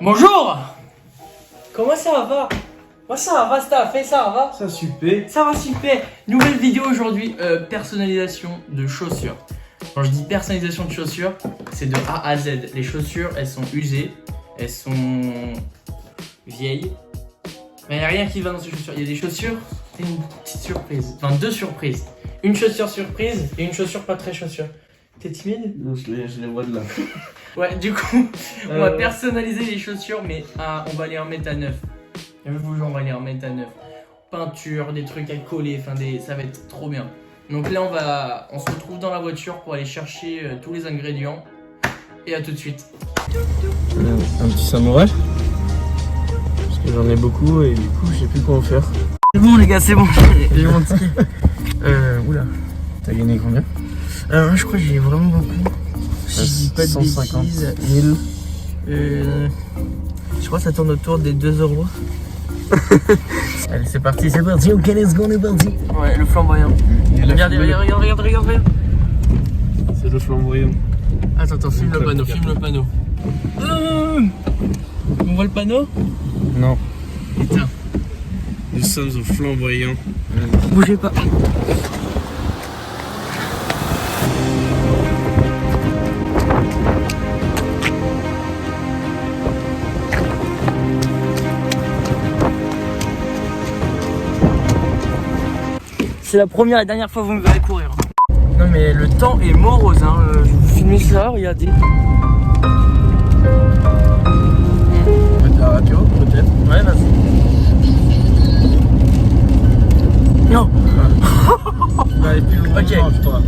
Bonjour. Comment ça va? Moi ça va, ça fait, ça va? Ça super. Ça va super. Nouvelle vidéo aujourd'hui, personnalisation de chaussures. Quand je dis personnalisation de chaussures, c'est de A à Z. Les chaussures, elles sont usées, elles sont vieilles. Mais il n'y a rien qui va dans ces chaussures. Il y a des chaussures, c'est une petite surprise. Enfin, deux surprises. Une chaussure surprise et une chaussure pas très chaussure. T'es timide? Non, je les vois de là. Ouais, du coup, on va personnaliser les chaussures, mais on va les remettre à neuf. Je vous jure, on va les remettre à neuf. Peinture, des trucs à coller, enfin ça va être trop bien. Donc là, on se retrouve dans la voiture pour aller chercher tous les ingrédients. Et à tout de suite. Un petit samouraï. Parce que j'en ai beaucoup et du coup, je sais plus quoi en faire. C'est bon les gars, c'est bon. J'ai mon ticket. Oula. T'as gagné combien? Je crois que j'ai vraiment beaucoup. Si je dis pas de 150 bêtises. 000. Je crois que ça tourne autour des 2 euros. Allez, c'est parti, ok, let's go, on est parti. Ouais, le flamboyant. Regardez, regarde. C'est le flamboyant. Attends, filme le panneau, On voit le panneau? Non. Putain. Nous sommes au flamboyant. Bougez pas. C'est la première et dernière fois que vous me verrez courir. Non mais le temps est morose, hein. Je vais vous filmer ça, regardez. Mettre la radio, peut-être. Ouais, vas-y. Non. Bah, et puis le Ok. je crois.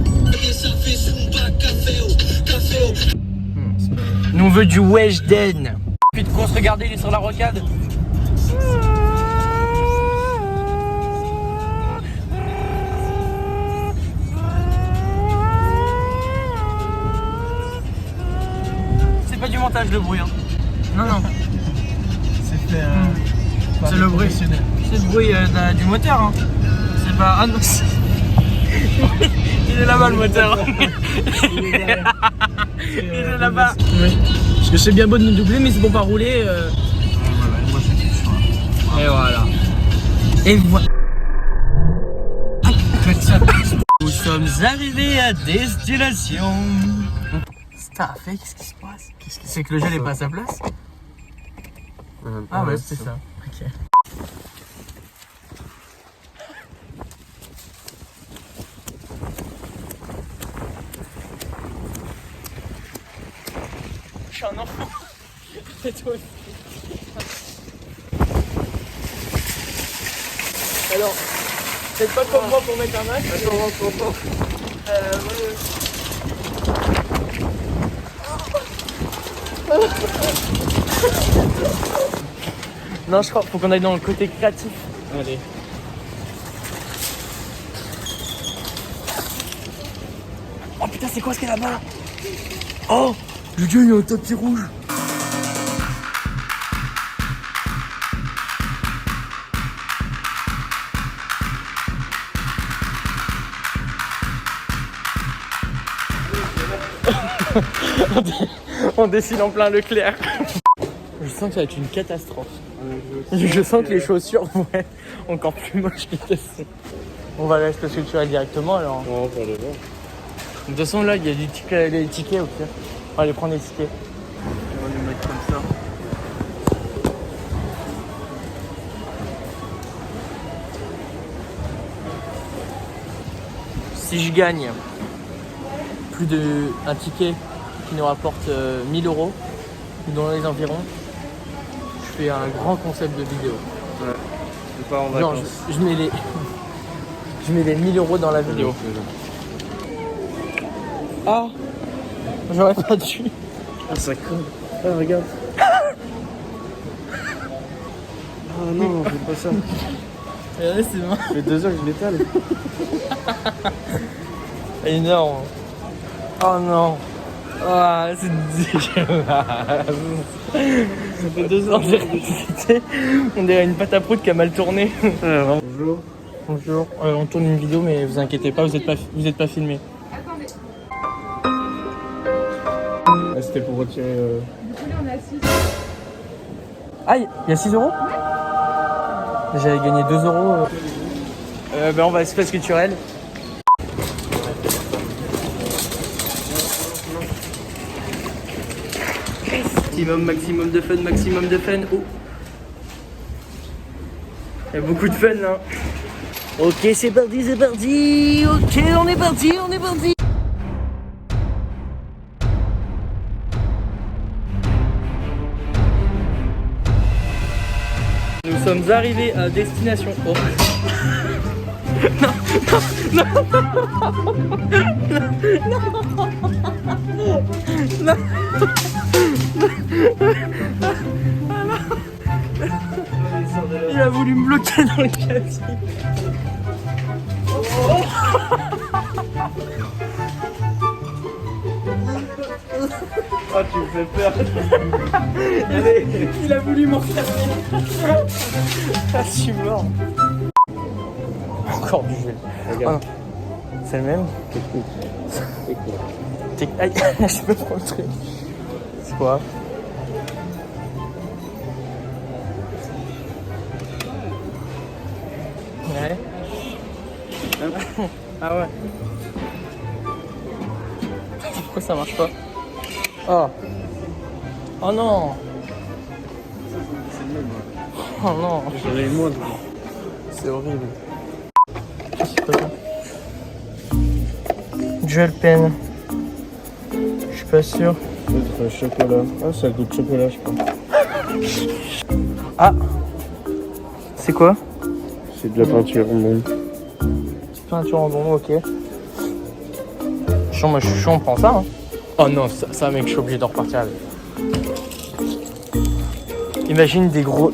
Nous on veut du Weshden. Puis de course, regardez, il est sur la rocade. C'est pas du montage de bruit, hein. Non. C'est fait. C'est le bruit. C'est le bruit du moteur, hein. C'est pas. Ah non, il est là-bas le moteur. Il est là-bas. Oui. Parce que c'est bien beau de nous doubler, mais c'est bon pas rouler. Voilà, moi c'est tout ça. Et voilà. Et voilà. Nous sommes arrivés à destination. Putain, fait, qu'est-ce qui se passe? C'est que le gel est pas à sa place? Ah ouais, c'est ça. Ok. Je suis un enfant. Et toi aussi. Alors, faites pas comme moi pour mettre un masque. Non, je crois qu'il faut qu'on aille dans le côté créatif. Allez. Oh putain, c'est quoi ce qu'il y a là-bas? Oh, le dieu, il y a un tapis rouge. On décide en plein Leclerc. Je sens que ça va être une catastrophe. Je sens que les chaussures vont être encore plus moches que ça. On va aller se sculpturer directement alors. On va le voir. De toute façon là il y a des tickets au pire. On va aller prendre les tickets. On va les mettre comme ça. Si je gagne plus d'un ticket qui nous rapporte 1000 euros ou dans les environs, je fais un grand concept de vidéo. Ouais. Je pars en Genre vacances. je mets les je mets les 1000 euros dans la vidéo. Ah, j'aurais pas dû. Ah, ça colle. Ah, regarde. Ah non, fais pas ça. Regardez, c'est bon. Ça fait 2 heures que je l'étale. Énorme. Oh non. Ah, c'est dégueulasse. Ça fait 2 heures d'électricité. On dirait une pâte à prout qui a mal tourné. Bonjour. Bonjour. On tourne une vidéo, mais vous inquiétez pas, vous êtes pas filmé. Attendez. C'était pour retirer. Du coup, là, on a Ah, il y a 6 euros? J'avais gagné 2 euros. On va à l'espace culturel. Maximum de fun, maximum de fun. Oh. Il y a beaucoup de fun là. Ok, c'est parti, c'est parti. Ok, on est parti, on est parti. Nous sommes arrivés à destination. Oh. Non, non, non, il a voulu me bloquer dans le casier. Oh, tu me fais peur. Il a voulu m'enfermer. Ah, je suis mort. Encore du gel. Regarde. Ah, c'est le même? Aïe, je peux te montrer. C'est quoi? Ouais. Ah ouais. Pourquoi ça marche pas? Oh. Oh non. Oh non. J'aurais eu moins de... C'est horrible. Dual pen. Je suis pas sûr. Chocolat. Ah, ça goûte chocolat, je crois. Ah. C'est quoi? C'est de la peinture en monde. Petite peinture en bonbon, ok. Chaud, moi je suis chaud, on prend ça. Hein. Oh non, ça mec, je suis obligé de repartir avec. Imagine des gros,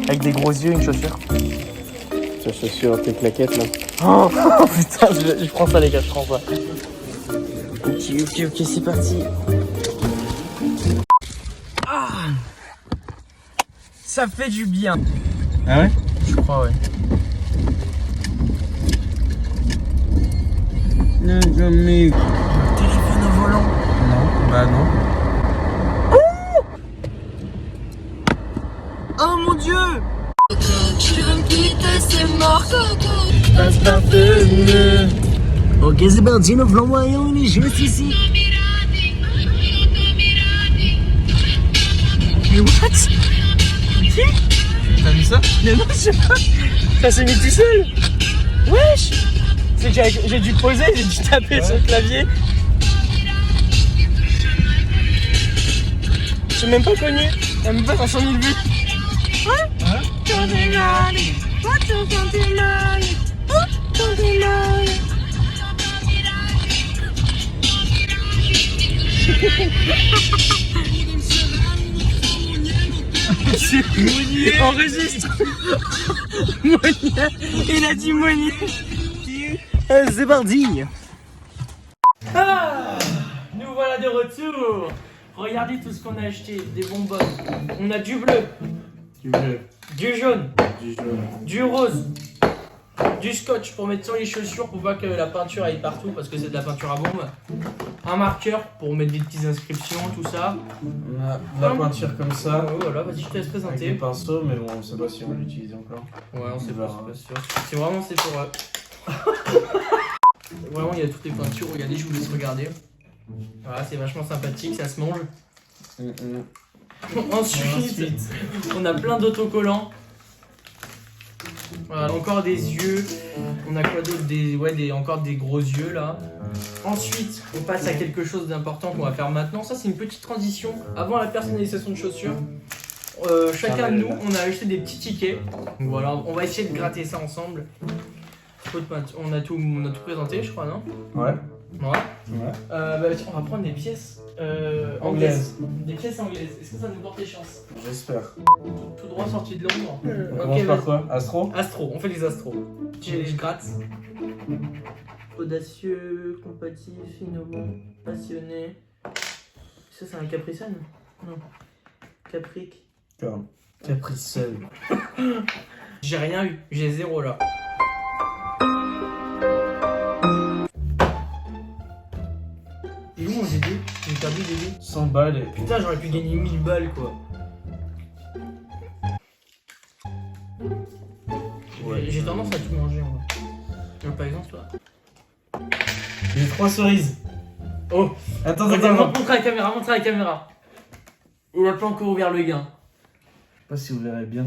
avec des gros yeux, une chaussure. Ta chaussure, tes claquettes là. Oh putain, je prends ça les gars, je prends ça. Ok, c'est parti. Ah, ça fait du bien. Ah ouais? Je crois, ouais. Non, jamais. Téléphone au volant. Non, bah non. Oh mon dieu! Tu veux me quitter, c'est mort. Passe par feu. Ok, c'est parti, nous voyons, on est juste ici. Mais what? T'as vu ça? Mais non, je sais pas. Ça s'est mis tout seul. Wesh! C'est que j'ai dû poser, j'ai dû taper sur le clavier. J'ai même pas cogné. Il y a même pas 500 000 vues. Enregistre. Il a dit Monnier. C'est parti. Ah, nous voilà de retour. Regardez tout ce qu'on a acheté. Des bonbons. On a du bleu, Du bleu. du jaune, Du jaune. du rose, du scotch pour mettre sur les chaussures pour pas que la peinture aille partout parce que c'est de la peinture à bombe. Un marqueur pour mettre des petites inscriptions, tout ça. On a de la peinture comme ça. Voilà, vas-y, je te laisse Avec des présenter. pinceaux, mais bon, on sait pas si on va l'utiliser encore. Ouais, on sait On pas, verra. c'est pas sûr. C'est vraiment, c'est pour... Vraiment, il y a toutes les peintures. Regardez, je vous laisse regarder. Voilà, c'est vachement sympathique, ça se mange. Ensuite, on a plein d'autocollants. Voilà, encore des yeux. On a quoi d'autre? Encore des gros yeux là. Ensuite, on passe à quelque chose d'important qu'on va faire maintenant. Ça, c'est une petite transition avant la personnalisation de chaussures. Chacun de nous, on a acheté des petits tickets. Donc voilà, on va essayer de gratter ça ensemble. On a tout présenté, je crois, non? Ouais. Ouais. Ouais. On va prendre des pièces anglaises. Des pièces anglaises. Est-ce que ça nous porte chance? J'espère. Tout droit sorti de Londres. On Ok, commence par vas-y. quoi? Astro? Astro, on fait les astros. Je gratte. Audacieux, compatible, innovant, passionné. Ça, c'est un capricène? Non. Capric. Capricène. J'ai rien eu, j'ai 0 là. Et où mon GD? perdu Dédé? 100 balles et... Putain, j'aurais pu gagner 1000 balles quoi. Ouais. J'ai tendance à tout manger en vrai. Par exemple, toi. J'ai 3 cerises. Oh! Attends, Regarde, montre à la caméra, montre à la caméra. Il a pas encore ouvert le gain. Je sais pas si vous verrez bien.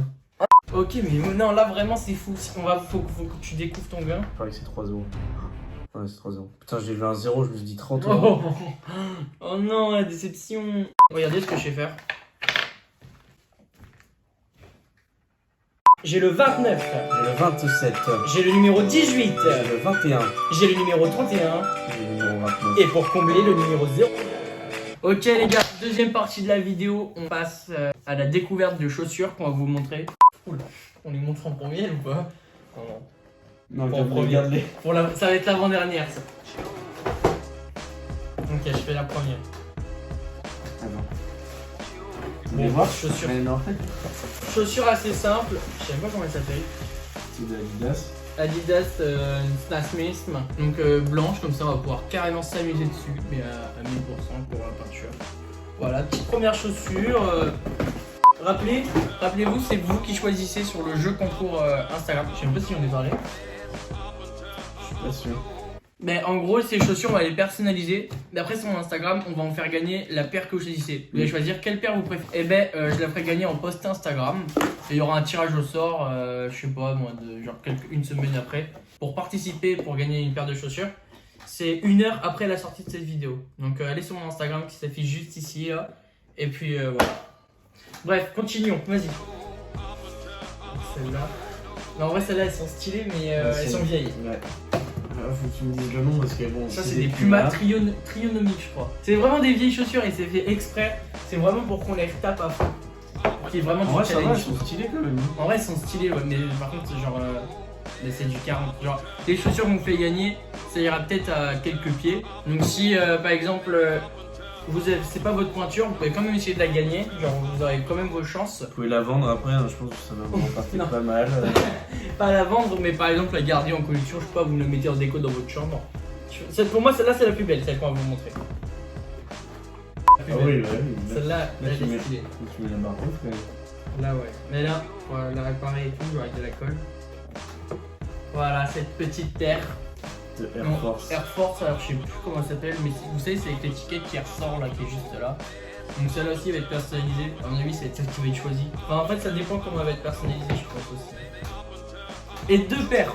Ok, mais non, là vraiment c'est fou. Faut que tu découvres ton gain. Il paraît que c'est 3 euros. Ouais, c'est 3 euros. Putain, j'ai vu un 0, je me suis dit 30 Oh, euros. oh non, la déception. Regardez ce que je sais faire. J'ai le 29. J'ai le 27. J'ai le numéro 18. J'ai le 21. J'ai le numéro 31. J'ai le numéro 29. Et pour combler, le numéro 0. Ok les gars, deuxième partie de la vidéo. On passe à la découverte de chaussures qu'on va vous montrer. Oula, on les montre en premier ou pas? Non, Bon, regarde-les. Ça va être l'avant-dernière ça. Ok, je fais la première. Attends. Bon, Bon, voir. chaussures. Mais non. Chaussures assez simples. Je sais même pas comment elle s'appelle. C'est de Adidas. Adidas Stan Smith. Donc blanche, comme ça on va pouvoir carrément s'amuser dessus. Mais à 1000% pour la peinture. Voilà, petite première chaussure. Rappelez-vous, c'est vous qui choisissez sur le jeu concours Instagram. Je sais pas si on est parlé. Je suis pas sûr. Mais en gros, ces chaussures, on va les personnaliser. D'après sur mon Instagram, on va en faire gagner la paire que vous choisissez. Vous allez choisir quelle paire vous préférez. Eh ben, je la ferai gagner en post Instagram. Et il y aura un tirage au sort, je sais pas moi, genre une semaine après. Pour participer, pour gagner une paire de chaussures. C'est 1 heure après la sortie de cette vidéo. Donc allez sur mon Instagram qui s'affiche juste ici. Là. Et puis voilà. Bref, continuons, vas-y. Celle-là. Non, en vrai, celles-là elles sont stylées, mais elles sont vieilles. Ouais. Faut que tu me dises le nom parce que bon. Ça, c'est des Puma trionomiques, je crois. C'est vraiment des vieilles chaussures et c'est fait exprès. C'est vraiment pour qu'on les tape à fond. Qui est vraiment En du vrai, ça va, challenge. elles sont stylées quand même. En vrai, elles sont stylées, ouais, mais par contre, genre. Mais c'est du 40. Genre, les chaussures qu'on fait gagner, ça ira peut-être à quelques pieds. Donc, si par exemple. C'est pas votre pointure, vous pouvez quand même essayer de la gagner, genre vous aurez quand même vos chances. Vous pouvez la vendre après, hein, je pense que ça va vous repartir Non. pas mal. Pas la vendre, mais par exemple la garder en collection, je sais pas, vous la mettez en déco dans votre chambre. Pour moi, celle-là c'est la plus belle, celle qu'on va vous montrer. La plus Ah belle. oui, ouais, oui. Celle-là, elle est tu mets stylée. la barre rouge quand même. Là, ouais. Mais là, on va la réparer et tout, avec de la colle. Voilà, cette petite paire. De Air Non, Force. Air Force, alors je sais plus comment ça s'appelle, mais vous savez, c'est avec l'étiquette qui ressort là, qui est juste là. Donc celle-là aussi va être personnalisée. À mon avis, c'est celle qui va être choisie. Enfin, en fait, ça dépend comment elle va être personnalisée, je pense aussi. Et 2 paires.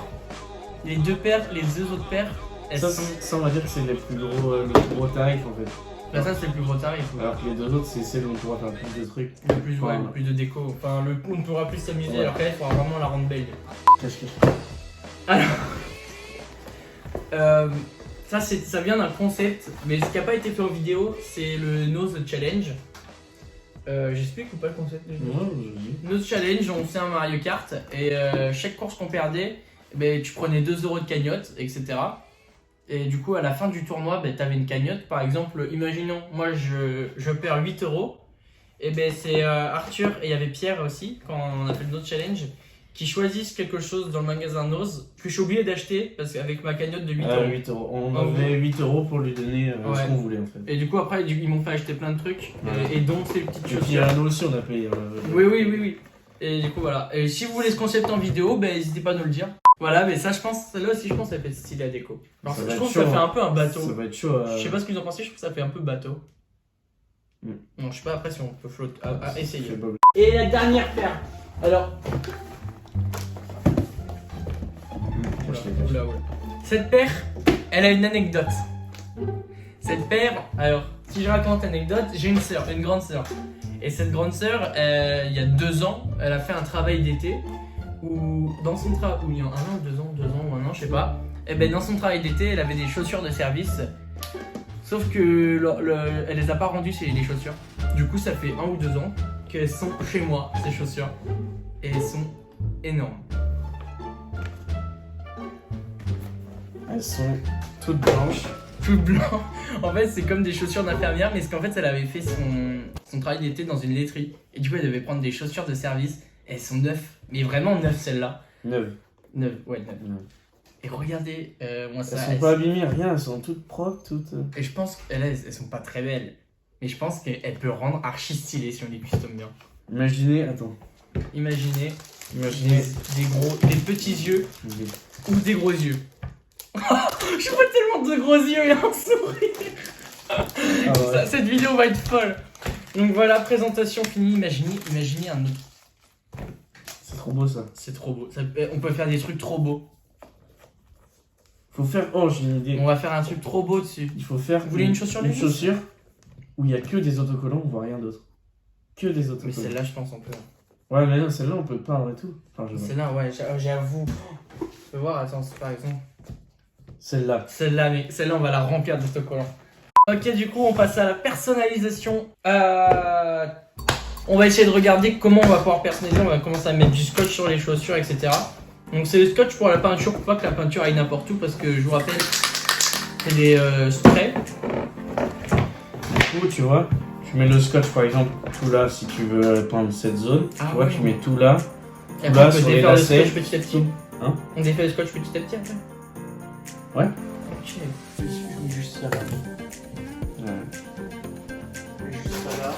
Les 2 paires, les 2 autres paires, elles Ça, sont. ça, on va dire que c'est le plus gros tarif en fait. Bah, ça, c'est le plus gros tarif. Ouais. Alors que les 2 autres, c'est celles où on pourra faire plus de trucs. Le plus, ouais, Voilà. le plus de déco. Enfin, on pourra plus s'amuser, Ouais. alors qu'elle, il faudra vraiment la rendre belle. Cache-cache. Alors. Ça vient d'un concept, mais ce qui n'a pas été fait en vidéo, c'est le Nose Challenge. J'explique ou pas le concept déjà? Ouais, je dis. Nose Challenge, on faisait un Mario Kart et chaque course qu'on perdait, ben, tu prenais 2 euros de cagnotte, etc. Et du coup, à la fin du tournoi, ben, tu avais une cagnotte. Par exemple, imaginons, moi je perds 8 euros. Et ben, c'est Arthur et il y avait Pierre aussi, quand on a fait le Nose Challenge, qui choisissent quelque chose dans le magasin Nose que j'ai oublié d'acheter parce qu'avec ma cagnotte de 8 euros. 8 euros. On En avait 8 euros pour lui donner Ouais. ce qu'on voulait en fait. Et du coup, après, ils m'ont fait acheter plein de trucs, Ouais. et dont ces petites Et puis chaussures. nous aussi, on a payé. Oui. Et du coup, voilà. Et si vous voulez ce concept en vidéo, ben, n'hésitez pas à nous le dire. Voilà, mais ça, je pense, celle-là aussi, je pense, ça peut être stylé à déco. Alors, Ça va je être trouve que chaud, ça fait hein. un peu un bateau. Ça va être chaud. Je sais pas ce que vous en pensez, je trouve que ça fait un peu bateau. Mm. Non, je sais pas après si on peut flotter. À essayer. C'est pas- Et la dernière paire. Alors. Oula. Cette paire, elle a une anecdote. Cette paire, alors, si je raconte l'anecdote, j'ai une sœur, une grande sœur. Et cette grande sœur, il y a 2 ans, elle a fait un travail d'été où, dans son travail, il y a 1 an, 2 ans ou 1 an, je sais pas. Et ben dans son travail d'été, elle avait des chaussures de service. Sauf que elle les a pas rendues, les chaussures. Du coup, ça fait 1 ou 2 ans qu'elles sont chez moi, ces chaussures. Et elles sont énormes. Elles sont toutes blanches. Tout blanc. En fait, c'est comme des chaussures d'infirmière, mais c'est qu'en fait, elle avait fait son travail d'été dans une laiterie. Et du coup, elle devait prendre des chaussures de service. Et elles sont neuves. Mais vraiment neuves, celles-là. 9. Neuves, ouais, neuves. Et regardez, moi ça. Elles sont pas abîmées, rien, elles sont toutes propres, toutes. Et je pense qu'elles sont pas très belles. Mais je pense qu'elle peut rendre archi stylé si on les custom bien. Imaginez, attends. Imaginez Imaginez. des petits yeux ou des gros yeux. Je vois tellement de gros yeux et un sourire. Ah ouais. Cette vidéo va être folle. Donc voilà, présentation finie. Imaginez un autre. C'est trop beau ça. C'est trop beau. On peut faire des trucs trop beaux. Faut faire. Oh, j'ai une idée. On va faire un truc trop beau dessus. Il faut faire. Vous voulez une chaussure Une chaussure où il y a que des autocollants, on voit rien d'autre. Que des Mais autocollants. celle-là, je pense on peut. Ouais, mais non, celle-là, on peut peindre et tout. Enfin, je vois. Celle-là, ouais, j'avoue. Tu peux voir, attends, c'est par exemple. Celle-là. Celle-là, mais celle-là, on va la remplir d'autocollants. Ok, du coup, on passe à la personnalisation. On va essayer de regarder comment on va pouvoir personnaliser. On va commencer à mettre du scotch sur les chaussures, etc. Donc, c'est le scotch pour la peinture, pour pas que la peinture aille n'importe où, parce que je vous rappelle, c'est des sprays. Du coup, tu vois, tu mets le scotch par exemple tout là si tu veux peindre cette zone. Ah tu vois, ouais. tu mets tout là. Et Là, après, on sur peut les défaire le lacets. scotch petit à petit. Hein? On défait le scotch petit à petit après. Ouais. Ok, je mets juste ça là. Ouais. Je mets juste ça là.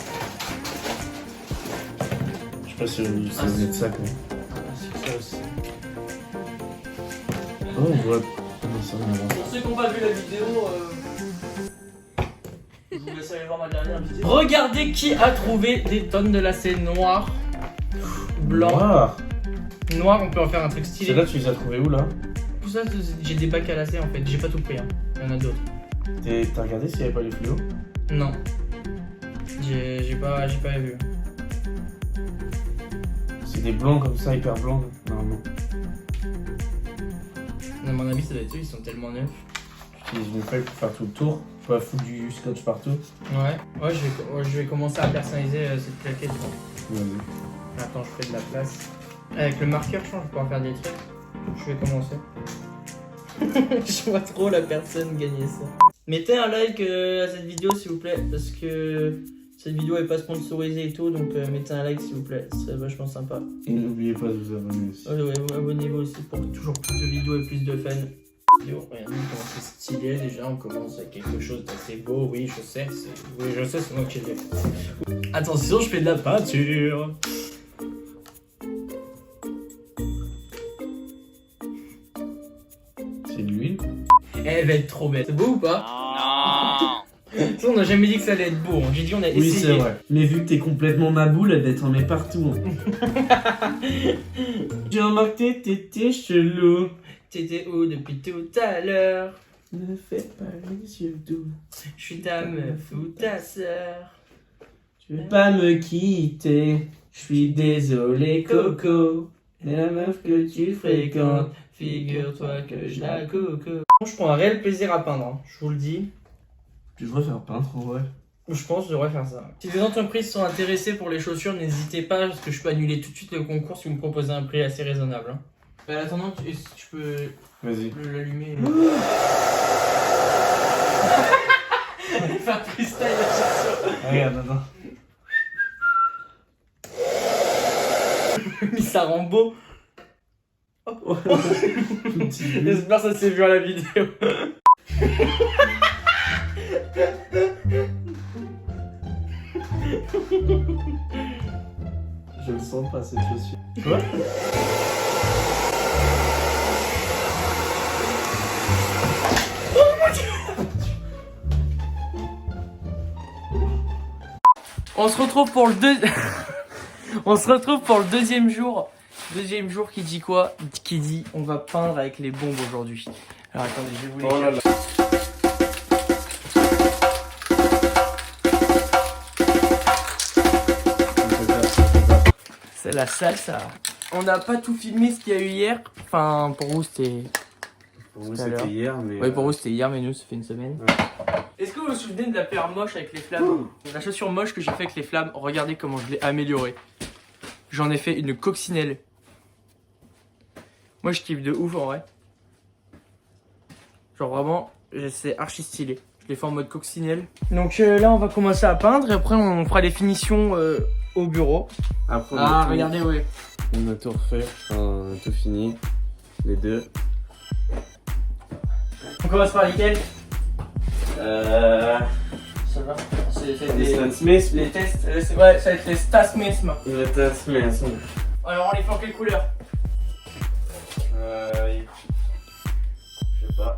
Je sais pas si ça venait de ça quoi. Ah, c'est ça aussi. Oh, on voit comment ça va. Pour ceux qui n'ont pas vu la vidéo, je vous laisse aller voir ma dernière vidéo. Regardez qui a trouvé des tonnes de lacets noirs, blancs. Noir, on peut en faire un truc stylé. Celle-là, tu les as trouvées où là? Tout ça, j'ai des bacs à lacets en fait, j'ai pas tout pris. Hein. Il y en a d'autres. T'as regardé s'il n'y avait pas les fluos? Non. J'ai pas vu. C'est des blancs comme ça, hyper blancs, normalement. À mon avis, ça doit être eux, ils sont tellement neufs. Tu utilises une feuille pour faire tout le tour. Faut pas foutre du scotch partout. Ouais, je vais commencer à personnaliser cette plaquette. Vas-y. Attends, je fais de la place. Avec le marqueur, je pense que je vais pouvoir faire des trucs. Je vais commencer. Je vois trop la personne gagner ça. Mettez un like à cette vidéo s'il vous plaît, parce que cette vidéo est pas sponsorisée et tout, donc mettez un like s'il vous plaît, c'est vachement sympa. Et n'oubliez pas de vous abonner aussi. Ouais, abonnez-vous aussi pour toujours plus de vidéos et plus de fans. Regardez comment c'est stylé déjà, on commence avec quelque chose d'assez beau, oui je sais, c'est moi qui l'ai fait. Attention, je fais de la peinture. C'est de l'huile. Elle va être trop belle. C'est beau ou pas? Non. On n'a jamais dit que ça allait être beau. Hein. J'ai dit on a essayé. Oui, c'est vrai. Mais vu que t'es complètement ma boule, elle va t'en mettre partout. Hein. J'ai remarqué t'étais chelou. T'étais où depuis tout à l'heure? Ne fais pas les yeux doux. Je suis ta meuf ou ta sœur. Tu veux pas me quitter. Je suis désolé, Coco. Et la meuf que tu fréquentes, figure-toi que je la coco. Je prends un réel plaisir à peindre, hein. Je vous le dis. Tu devrais faire peintre en vrai. Je pense que je devrais faire ça. Si des entreprises sont intéressées pour les chaussures, n'hésitez pas, parce que je peux annuler tout de suite le concours si vous me proposez un prix assez raisonnable. Hein. En attendant, tu peux Vas-y. l'allumer. Faire freestyle la chaussure. Regarde, attends. Mais ça rend beau. Tout petit. J'espère que ça s'est vu à la vidéo. Je le sens pas cette chaussure. Quoi? On se retrouve pour le On se retrouve pour le deuxième jour. Deuxième jour qui dit quoi? Qui dit on va peindre avec les bombes aujourd'hui. Alors attendez, je vais vous les Oh là là. C'est la salsa. On n'a pas tout filmé ce qu'il y a eu hier. Enfin, pour vous c'était... Pour vous Tout à l'heure. c'était hier, mais. Oui, pour vous c'était hier, mais nous ça fait une semaine. Ouais. Est-ce que vous vous souvenez de la paire moche avec les flammes? La chaussure moche que j'ai fait avec les flammes, regardez comment je l'ai améliorée. J'en ai fait une coccinelle. Moi je kiffe de ouf en vrai. Genre vraiment, c'est archi stylé. Je l'ai fait en mode coccinelle. Donc là on va commencer à peindre et après on fera les finitions au bureau. Après, Ah regardez, ouais. On a tout refait, enfin, on a tout fini. Les deux. On commence par lesquels? Ça Celle-là. c'est Les des... Stan Smith. Les tests, ouais, ça va être les stasmismes. Les Stan Smith. Alors on les fait en quelle couleur? Je sais pas.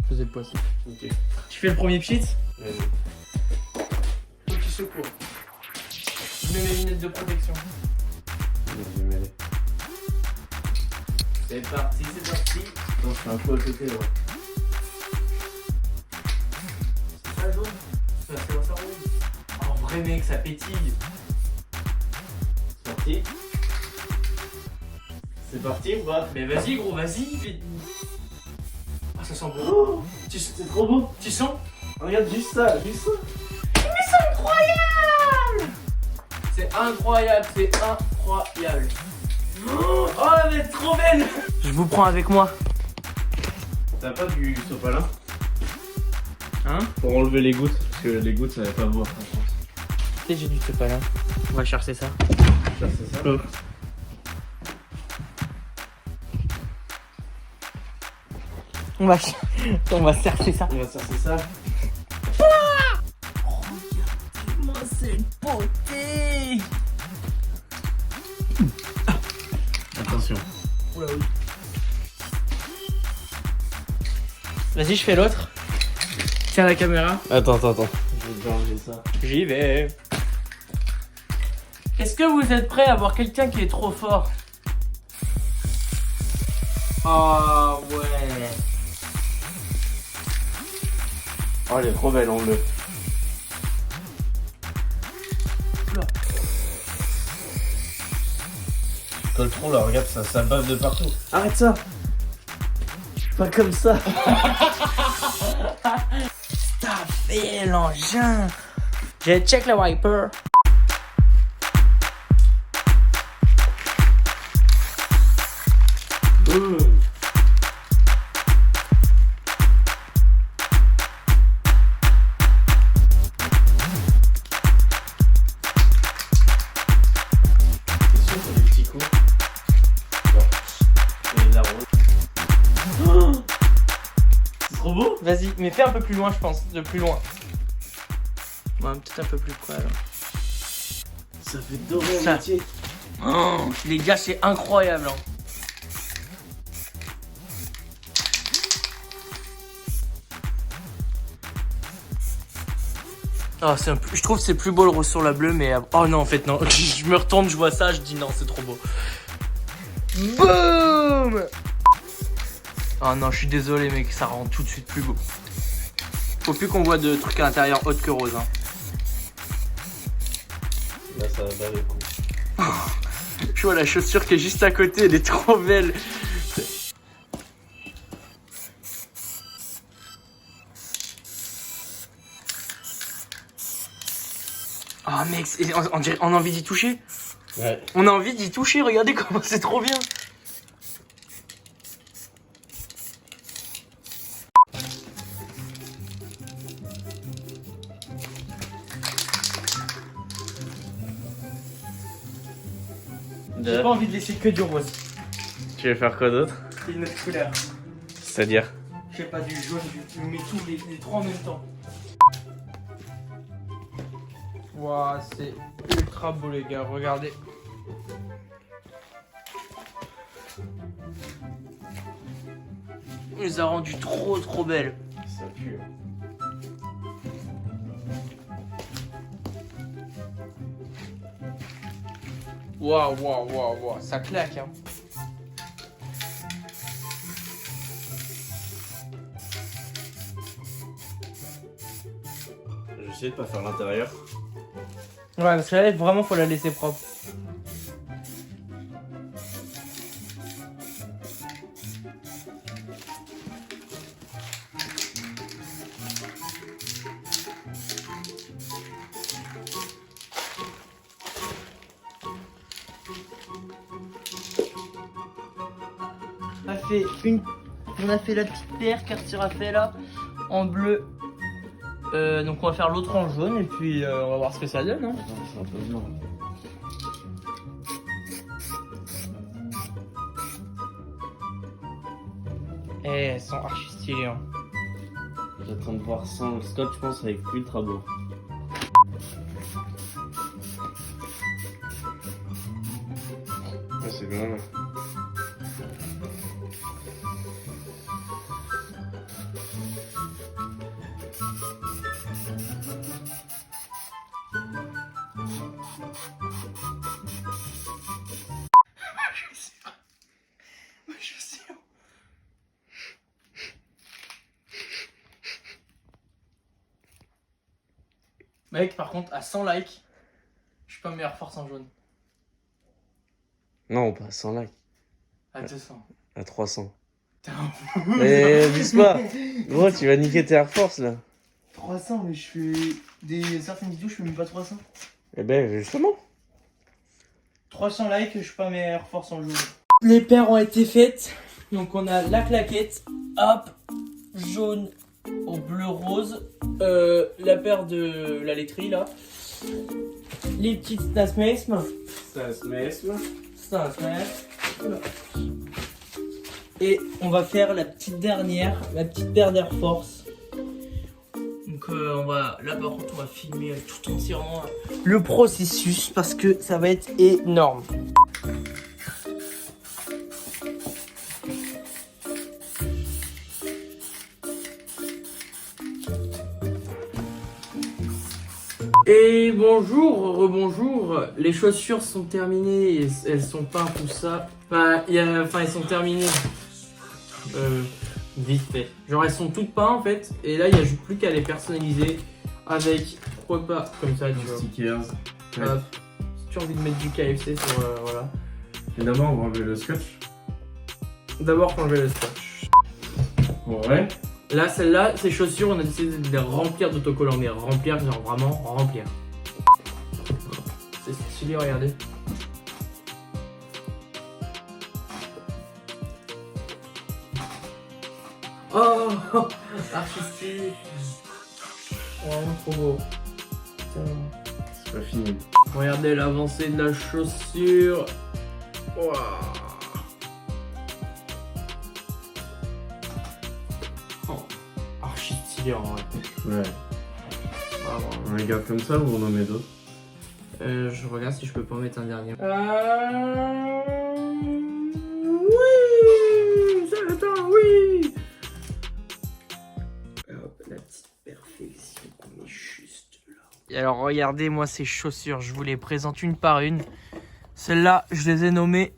Faisais le poisson. Ok. Tu fais le premier pchit? Vas-y. Faut qu'il secoue. Je mets mes lunettes de protection. Vas-y, mets-les. C'est parti, c'est parti. Non, je suis un peu à côté là. C'est ça jaune? C'est ça rouge. En vrai mec, ça pétille. C'est parti. C'est parti ou pas? Mais vas-y gros, vas-y. Ah ça sent bon. Oh, c'est trop beau. Tu sens? Regarde juste ça, juste ça. C'est incroyable, c'est incroyable. Oh, elle est trop belle. Je vous prends avec moi. T'as pas du sopalin? Hein? Pour enlever les gouttes, parce que les gouttes ça va pas boire, je pense. Tu sais, j'ai du sopalin. On va chercher ça. Ça, c'est ça. On va chercher ça. On va chercher ça. Regardez-moi cette beauté. Attention. Oula oui. Vas-y, je fais l'autre. Tiens la caméra. Attends. Je vais déjà enlever ça. J'y vais. Est-ce que vous êtes prêts à voir quelqu'un qui est trop fort? Ah ouais. Oh, elle est trop belle en bleu. Oula. Colle trop là, regarde ça bave de partout. Arrête ça. Pas comme ça. T'as fait l'engin. J'ai check le wiper. C'est sûr qu'il y a des petits coups. Et de la rose. C'est trop beau. Vas-y, mais fais un peu plus loin, je pense, de plus loin. Ouais, peut-être un peu plus près alors. Ça fait doré Ça. à moitié. Oh, les gars, c'est incroyable. Hein. Oh, je trouve que c'est plus beau le rose sur la bleue, mais oh non, en fait, non. Je me retourne, je vois ça, je dis non, c'est trop beau. Boum. Oh non, je suis désolé, mec, ça rend tout de suite plus beau. Faut plus qu'on voit de trucs à l'intérieur autre que rose. Hein. Là, ça va pas le coup. Je vois la chaussure qui est juste à côté, elle est trop belle. Oh mec, on a envie d'y toucher. Ouais. On a envie d'y toucher, regardez comment c'est trop bien. J'ai pas envie de laisser que du rose. Tu veux faire quoi d'autre? C'est une autre couleur. C'est-à-dire? Je sais pas, du jaune, je mets tous les trois en même temps. Waouh, c'est ultra beau les gars, regardez. Il les a rendues trop belles. Ça pue. Waouh, ça claque hein. J'ai essayé de pas faire l'intérieur. Ouais, parce que là, vraiment, faut la laisser propre. On a fait la petite paire qu'Arthur a fait là en bleu. Donc on va faire l'autre en jaune et puis on va voir ce que ça donne. Hein. Attends, c'est un peu blanc. Eh, elles sont archi stylées. Hein. J'attends de voir sans le scotch, je pense, avec ultra beau. Ah, c'est bien là. Mec, par contre, à 100 likes, je suis pas meilleure force en jaune. Non, pas à 100 likes, À 200. à 300. T'es un fou. Mais abuse pas. Gros, tu vas niquer tes Air Force là. 300, mais je fais certaines vidéos, je fais même pas 300. Eh ben, justement. 300 likes, je suis pas meilleure force en jaune. Les paires ont été faites. Donc on a la claquette, hop, jaune au bleu rose. La paire de la laiterie là. Les petites Stasmesme. Ça se met là. Et on va faire la petite dernière, la petite paire d'Air Force. Donc on va, là par contre on va filmer tout en tirant le processus parce que ça va être énorme. Et bonjour, rebonjour, les chaussures sont terminées, elles sont pas tout ça. Enfin, elles sont terminées vite fait. Genre elles sont toutes peintes en fait, et là il n'y a juste plus qu'à les personnaliser avec, pourquoi pas, comme ça tu vois. Stickers. Hop. Si tu as envie de mettre du KFC sur, voilà. Et d'abord, on va enlever le scotch. D'abord changer le scotch. Ouais. Là, celle-là, ces chaussures, on a décidé de les remplir d'autocollants, mais remplir, genre vraiment remplir. C'est stylé, regardez. Oh, archi stylé. Vraiment trop beau. Putain. C'est pas fini. Regardez l'avancée de la chaussure. Waouh. Archi stylé en vrai. Ouais. Vraiment. On les garde comme ça ou on en met d'autres? Je regarde si je peux pas en mettre un dernier. Oui, attends, oui. Hop, la petite perfection qu'on est juste là. Et alors regardez moi ces chaussures, je vous les présente une par une. Celles-là, je les ai nommées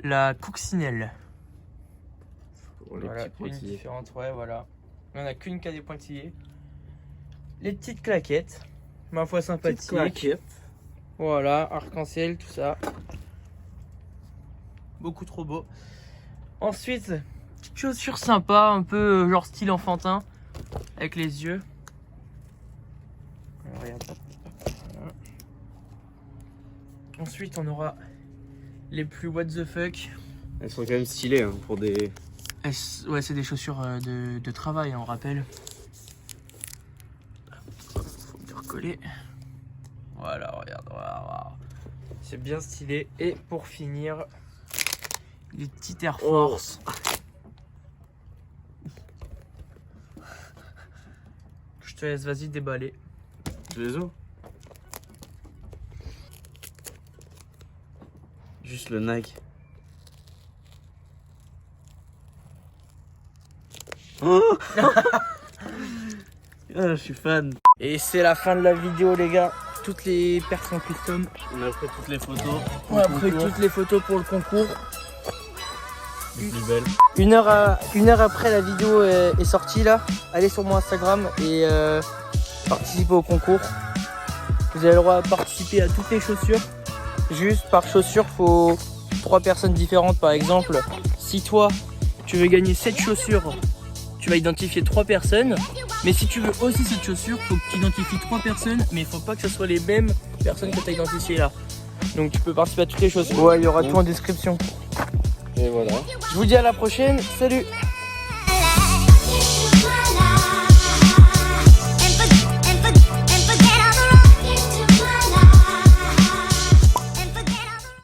la coccinelle. Oh, les Voilà, petits une pointillés. différente, ouais, voilà. Il n'y en a qu'une qui a des pointillés. Les petites claquettes, ma foi sympathique. Voilà, arc-en-ciel, tout ça. Beaucoup trop beau. Ensuite, petite chaussure sympa, un peu genre style enfantin, avec les yeux. Alors, regarde. Voilà. Ensuite, on aura les plus what the fuck. Elles sont quand même stylées hein, pour des. Ouais, c'est des chaussures de travail, hein, on rappelle. Faut bien recoller. Voilà, regarde, voilà. C'est bien stylé. Et pour finir, les petites Air Force. Je te laisse, vas-y, déballer. Tu les os. Juste le Nike. Oh ah, je suis fan. Et c'est la fin de la vidéo, les gars. Toutes les personnes custom. On a fait toutes les photos. On a pris toutes les photos pour le concours. Les plus belles. Une heure après la vidéo est sortie là, allez sur mon Instagram et participez au concours. Vous avez le droit de participer à toutes les chaussures. Juste par chaussure, faut 3 personnes différentes. Par exemple, si toi tu veux gagner 7 chaussures, tu vas identifier 3 personnes. Mais si tu veux aussi cette chaussure, faut que tu identifies 3 personnes, mais il faut pas que ce soit les mêmes personnes que tu as identifiées là. Donc tu peux participer à toutes les chaussures. Ouais, il y aura tout en description. Et voilà. Je vous dis à la prochaine, salut!